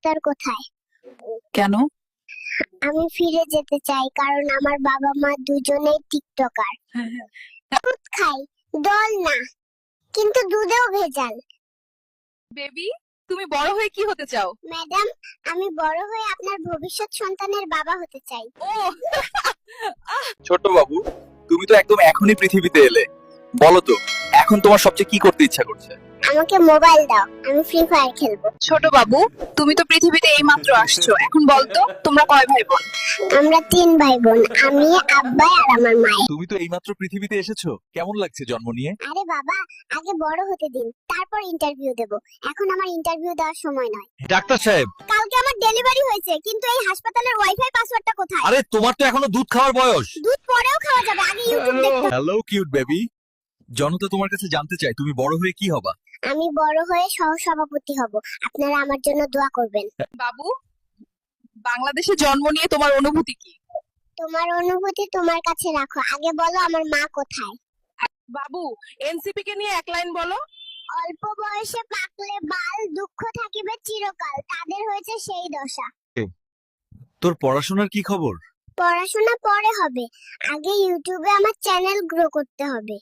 Doctor কোথায়? কেন? আমি ফিরে যেতে চাই কারণ আমার বাবা মা দুজনেই টিকটকার। দুধ খাই, দল না, কিন্তু দুধেও ভেজাল। বেবি, তুমি বড় হয়ে কি হতে চাও? ম্যাডাম, আমি বড় হয়ে আপনার ভবিষ্যৎ সন্তানের বাবা হতে চাই। ও ছোট বাবু, তুমি তো একদম এখনই পৃথিবীতে এলে, বলো তো এখন তোমার সবচেয়ে কি করতে ইচ্ছা করছে? আমাকে মোবাইল দাও, আমি ফ্রি ফায়ার খেলবো। ছোট বাবু, তুমি তো পৃথিবীতে এইমাত্র আসছো, এখন বলতো তোমরা কয় ভাই বোন? আমরা 3 ভাই বোন, আমি, আব্বা আর আমার মা। তুমি তো এইমাত্র পৃথিবীতে এসেছো, কেমন লাগছে জন্ম নিয়ে? আরে বাবা, আগে বড় হতে দিন, তারপর ইন্টারভিউ দেব। এখন আমার ইন্টারভিউ দেওয়ার সময় নয়। ডাক্তার সাহেব, কালকে আমার ডেলিভারি হয়েছে, কিন্তু এই হাসপাতালের ওয়াইফাই পাসওয়ার্ডটা কোথায়? আরে তোমার তো এখনো দুধ খাওয়ার বয়স। দুধ পরেও খাওয়া যাবে, আগে ইউটিউব দেখতে। হ্যালো কিউট বেবি, জনতা তোমার কাছে জানতে চাই তুমি বড় হয়ে কি হবা? আমি বড় হয়ে সহসভাপতি হব, আপনারা আমার জন্য দোয়া করবেন। বাবু, বাংলাদেশে জন্ম নিয়ে তোমার অনুভূতি কি? তোমার অনুভূতি তোমার কাছে রাখো, আগে বলো আমার মা কোথায়? বাবু, এনসিপি কে নিয়ে এক লাইন বলো। অল্প বয়সে পাকলে বাল, দুঃখ থাকিবে চিরকাল, তাদের হয়েছে সেই দশা। তোর পড়াশোনার কি খবর? পড়াশোনা পরে হবে, আগে ইউটিউবে আমার চ্যানেল গ্রো করতে হবে।